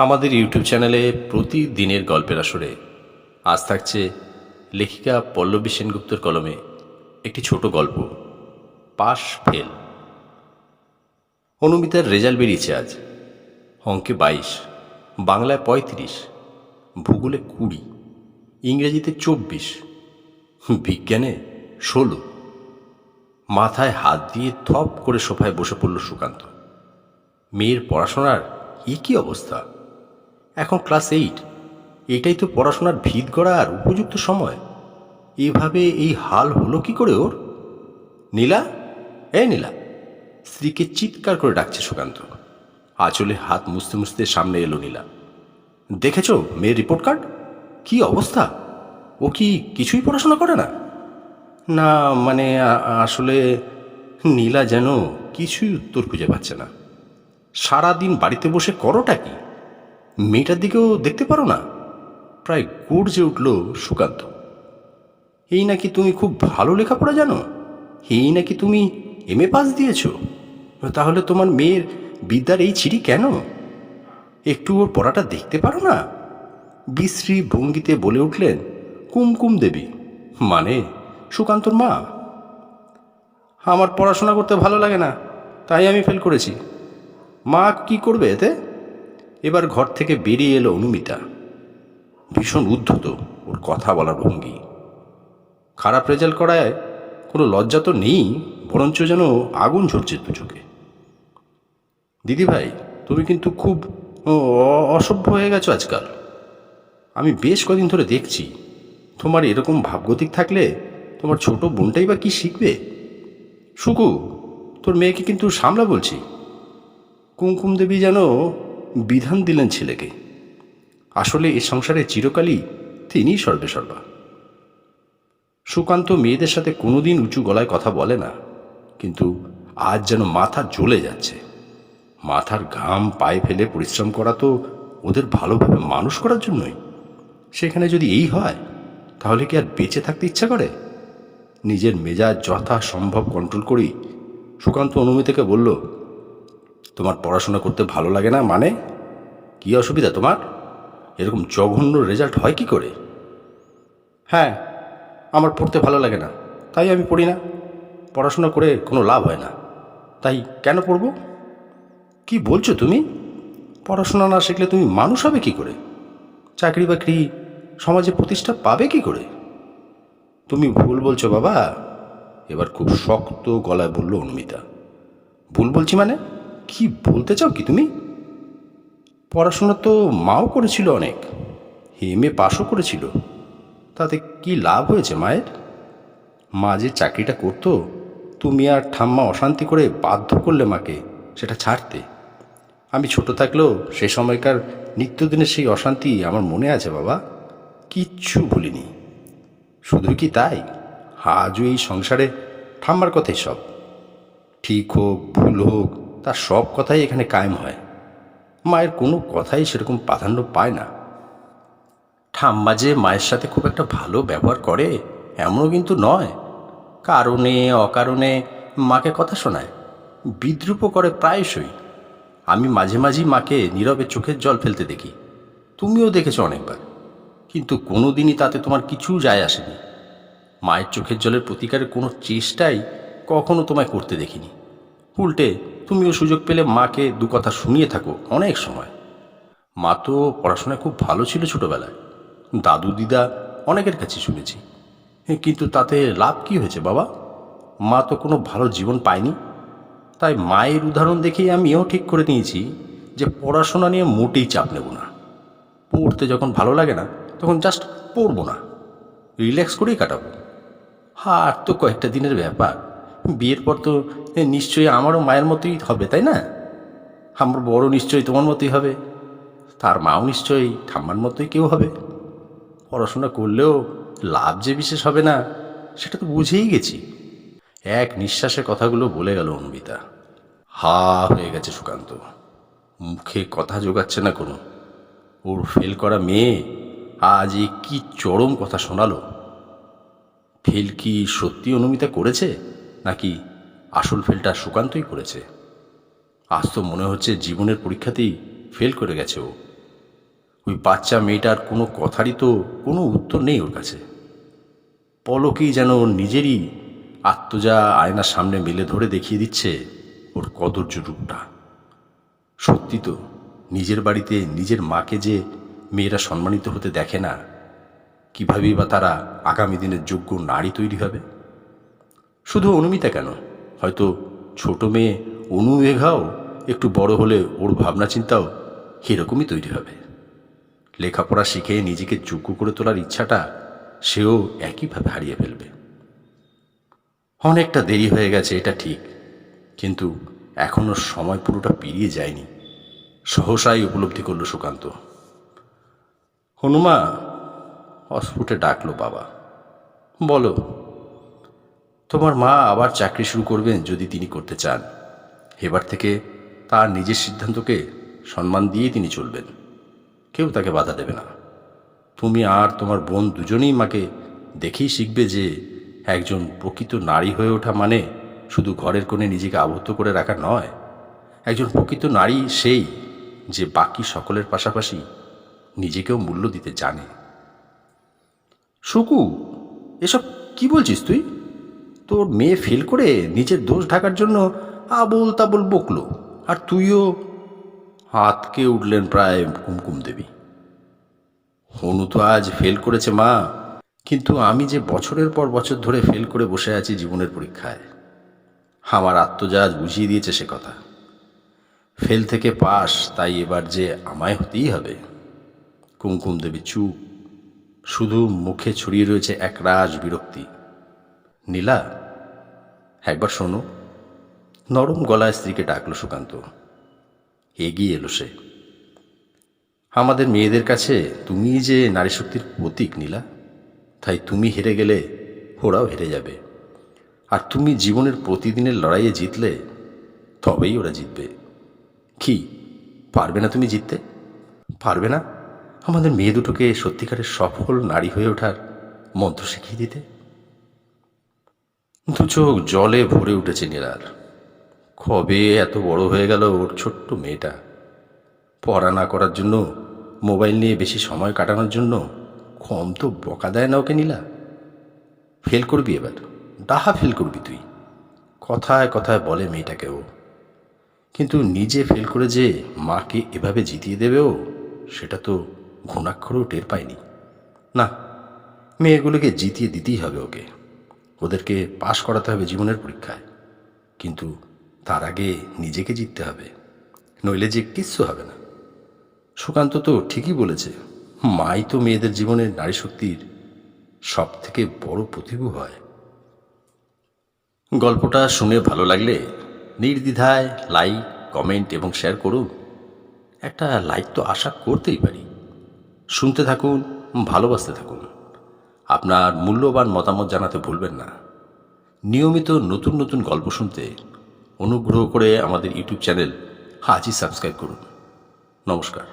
আমাদের ইউটিউব চ্যানেলে প্রতিদিনের গল্পের আসরে আজ থাকছে লেখিকা পল্লবী সেনগুপ্তর কলমে একটি ছোট গল্প, পাশ ফেল। অনুমিতার রেজাল্ট বেরিয়েছে আজ। অঙ্কে 22, বাংলায় 35, ভূগোলে 20, ইংরেজিতে 24, বিজ্ঞানে 16। মাথায় হাত দিয়ে থপ করে সোফায় বসে পড়ল সুকান্ত। মেয়ের পড়াশোনার কি অবস্থা! এখন ক্লাস 8, এটাই তো পড়াশোনার ভিত গড়ার উপযুক্ত সময়। এভাবে এই হাল হলো কি করে ওর? নীলা, নীলা! স্ত্রীকে চিৎকার করে ডাকছে সুকান্ত। আঁচলে হাত মুছতে মুছতে সামনে এলো নীলা। দেখেছো মেয়ের রিপোর্ট কার্ড? কি অবস্থা! ও কি কিছুই পড়াশোনা করে না? না মানে আসলে নীলা যেন কিছুই উত্তর খুঁজে পাচ্ছে না। সারাদিন বাড়িতে বসে করোটা কি? মেয়েটার দিকেও দেখতে পারো না? প্রায় গর্জে উঠল সুকান্ত। এই নাকি তুমি খুব ভালো লেখাপড়া জানো? এই নাকি তুমি MA পাস দিয়েছ? তাহলে তোমার মেয়ের বিদ্যার এই ছিরি কেন? একটু ওর পড়াটা দেখতে পারো না? বিশ্রী ভঙ্গিতে বলে উঠলেন কুমকুম দেবী, মানে সুকান্তর মা। আমার পড়াশোনা করতে ভালো লাগে না, তাই আমি ফেল করেছি। মা কি করবে এতে? এবার ঘর থেকে বেরিয়ে এলো অনুমিতা। ভীষণ উদ্ধত ওর কথা বলার ভঙ্গি। খারাপ রেজাল্ট করায় কোনো লজ্জা তো নেই, বরঞ্চ যেন আগুন ঝরছে দু চোখে। দিদিভাই, তুমি কিন্তু খুব অসভ্য হয়ে গেছো আজকাল। আমি বেশ কদিন ধরে দেখছি, তোমার এরকম ভাবগতিক থাকলে তোমার ছোট বোনটাই বা কি শিখবে? সুকু, তোর মেয়েকে কিন্তু সামলা বলছি। কুমকুম দেবী যেন বিধান দিলেন ছেলেকে। আসলে এ সংসারে চিরকালই তিনিই সর্বেসর্বা। সুকান্ত মেয়েদের সাথে কোনোদিন উঁচু গলায় কথা বলে না, কিন্তু আজ যেন মাথা জ্বলে যাচ্ছে। মাথার ঘাম পায়ে ফেলে পরিশ্রম করা তো ওদের ভালোভাবে মানুষ করার জন্যই। সেখানে যদি এই হয়, তাহলে কি আর বেঁচে থাকতে ইচ্ছা করে? নিজের মেজাজ যথাসম্ভব কন্ট্রোল করি সুকান্ত অনুমিতাকে বলল, তোমার পড়াশোনা করতে ভালো লাগে না মানে? কি অসুবিধা তোমার? এরকম জঘন্য রেজাল্ট হয় কি করে? হ্যাঁ, আমার পড়তে ভালো লাগে না, তাই আমি পড়ি না। পড়াশোনা করে কোনো লাভ হয় না, তাই কেন পড়ব? কি বলছো তুমি? পড়াশোনা না শিখলে তুমি মানুষ হবে কি করে? চাকরি বাকরি সমাজে প্রতিষ্ঠা পাবে কি করে? তুমি ভুল বলছো বাবা। এবার খুব শক্ত গলায় বলল অনুমিতা। ভুল বলছি মানে? কি বলতে চাও কি তুমি? পড়াশোনা তো মাও করেছিল অনেক, MA পাশও করেছিল। তাতে কি লাভ হয়েছে মায়ের? মা যে চাকরিটা করতো, তুমি আর ঠাম্মা অশান্তি করে বাধ্য করলে মাকে সেটা ছাড়তে। আমি ছোট থাকলেও সে সময়কার নিত্যদিনের সেই অশান্তি আমার মনে আছে বাবা, কিচ্ছু ভুলিনি। শুধু কি তাই, আজও এই সংসারে ঠাম্মার কথাই সব। ঠিক হোক ভুল হোক, তার সব কথাই এখানে কায়েম হয়। মায়ের কোনো কথাই সেরকম প্রাধান্য পায় না। ঠাম্মা যে মায়ের সাথে খুব একটা ভালো ব্যবহার করে এমনও কিন্তু নয়। কারণে অকারণে মাকে কথা শোনায়, বিদ্রূপও করে প্রায়শই। আমি মাঝে মাঝেই মাকে নীরবে চোখের জল ফেলতে দেখি, তুমিও দেখেছো অনেকবার, কিন্তু কোনো দিনই তাতে তোমার কিছু যায় আসেনি। মায়ের চোখের জলের প্রতিকারের কোনো চেষ্টাই কখনো তোমায় করতে দেখিনি। উল্টে তুমিও সুযোগ পেলে মাকে দু কথা শুনিয়ে থাকো অনেক সময়। মা তো পড়াশোনায় খুব ভালো ছিল ছোটবেলায়, দাদু দিদা অনেকের কাছে শুনেছি, কিন্তু তাতে লাভ কি হয়েছে বাবা? মা তো কোনো ভালো জীবন পায়নি। তাই মায়ের উদাহরণ দেখেই আমিও ঠিক করে নিয়েছি যে পড়াশোনা নিয়ে মোটেই চাপ নেব না। পড়তে যখন ভালো লাগে না তখন জাস্ট পড়বো না, রিল্যাক্স করেই কাটাবো। আর তো কয়েকটা দিনের ব্যাপার, বিয়ের পর তো নিশ্চয়ই আমারও মায়ের মতোই হবে, তাই না? আমার বড় নিশ্চয়ই তোমার মতোই হবে, তার মাও নিশ্চয়ই ঠাম্মার মতোই কেউ হবে। পড়াশোনা করলেও লাভ যে বিশেষ হবে না, সেটা তো বুঝেই গেছি। এক নিঃশ্বাসে কথাগুলো বলে গেল অন্বিতা। হা হয়ে গেছে সুকান্ত, মুখে কথা জোগাচ্ছে না কোনো। ওর ফেল করা মেয়ে আজ এ কি চরম কথা শোনালো। ফেল কি সত্যি অনুমিতা করেছে, নাকি আসল ফেলটা সুকান্তই করেছে? আজ তো মনে হচ্ছে জীবনের পরীক্ষাতেই ফেল করে গেছে ও। ওই বাচ্চা মেয়েটার কোনো কথারই তো কোনো উত্তর নেই ওর কাছে। পলকেই যেন ওর নিজেরই আত্মজা আয়নার সামনে মেলে ধরে দেখিয়ে দিচ্ছে ওর কদর্য রূপটা। সত্যি তো, নিজের বাড়িতে নিজের মাকে যে মেয়েরা সম্মানিত হতে দেখে না, কীভাবেই বা তারা আগামী দিনের যোগ্য নারী তৈরি হবে? শুধু অনুমিতা কেন, হয়তো ছোট মেয়ে অনু মেঘাও একটু বড় হলে ওর ভাবনা চিন্তাও এরকমই তৈরি হবে। লেখাপড়া শিখে নিজেকে যোগ্য করে তোলার ইচ্ছাটা সেও একইভাবে হারিয়ে ফেলবে। অনেকটা দেরি হয়ে গেছে এটা ঠিক, কিন্তু এখনও সময় পুরোটা পেরিয়ে যায়নি। সহসাই উপলব্ধি করল সুকান্ত। হনুমা, অস্ফুটে ডাকলো বাবা। বলো। তোমার মা আবার চাকরি শুরু করবেন যদি তিনি করতে চান। এবার থেকে তার নিজের সিদ্ধান্তকে সম্মান দিয়েই তিনি চলবেন, কেউ তাকে বাধা দেবে না। তুমি আর তোমার বোন দুজনেই মাকে দেখেই শিখবে যে একজন প্রকৃত নারী হয়ে ওঠা মানে শুধু ঘরের কোণে নিজেকে আবদ্ধ করে রাখা নয়। একজন প্রকৃত নারী সেই যে বাকি সকলের পাশাপাশি নিজেকেও মূল্য দিতে জানে। সুকু, এসব কি বলছিস তুই? তোর মেয়ে ফেল করে নিজের দোষ ঢাকার জন্য আবোল তাবোল বকলো, আর তুইও? হাতকে উঠলেন প্রায় কুমকুম দেবী। হনু তো আজ ফেল করেছে মা, কিন্তু আমি যে বছরের পর বছর ধরে ফেল করে বসে আছি জীবনের পরীক্ষায়, আমার আত্মজা আজ বুঝিয়ে দিয়েছে সে কথা। ফেল থেকে পাস, তাই এবার যে আমায় হতেই হবে। কুমকুম দেবী চুপ, শুধু মুখে ছড়িয়ে রয়েছে একরাশ বিরক্তি। নীলা, একবার শোনো। নরম গলায় স্ত্রীকে ডাকলো সুকান্ত। এগিয়ে এলো সে। আমাদের মেয়েদের কাছে তুমি যে নারী শক্তির প্রতীক নীলা, তাই তুমি হেরে গেলে ওরাও হেরে যাবে। আর তুমি জীবনের প্রতিদিনের লড়াইয়ে জিতলে তবেই ওরা জিতবে। কি পারবে না তুমি জিততে? পারবে না আমাদের মেয়ে দুটোকে সত্যিকারের সফল নারী হয়ে ওঠার মন্ত্র শিখিয়ে দিতে? দু চোখ জলে ভরে উঠেছে নীলার। কবে এত বড় হয়ে গেল ওর ছোট্ট মেয়েটা। পড়া না করার জন্য, মোবাইল নিয়ে বেশি সময় কাটানোর জন্য কম তো বকা দেয় না ওকে নীলা। ফেল করবি এবার, ডাহা ফেল করবি তুই, কথায় কথায় বলে মেয়েটাকে ও। কিন্তু নিজে ফেল করে যে মাকে এভাবে জিতিয়ে দেবে ও, সেটা তো ঘুণাক্ষরেও টের পায়নি। না, মেয়েগুলোকে জিতিয়ে দিতেই হবে ওকে। ওদেরকে পাশ করাতে হবে জীবনের পরীক্ষায়, কিন্তু তার আগে নিজেকে জিততে হবে, নইলে যে কিচ্ছু হবে না। সুকান্ত তো ঠিকই বলেছে, মাই তো মেয়েদের জীবনের নারী শক্তির সব থেকে বড় প্রতিভূ হয়। গল্পটা শুনে ভালো লাগলে নির্দ্বিধায় লাইক, কমেন্ট এবং শেয়ার করুন। একটা লাইক তো আশা করতেই পারি। শুনতে থাকুন, ভালোবাসতে থাকুন। আপনার মূল্যবান মতামত জানাতে ভুলবেন না। নিয়মিত নতুন নতুন গল্প শুনতে অনুগ্রহ করে আমাদের ইউটিউব চ্যানেল আজই সাবস্ক্রাইব করুন। নমস্কার।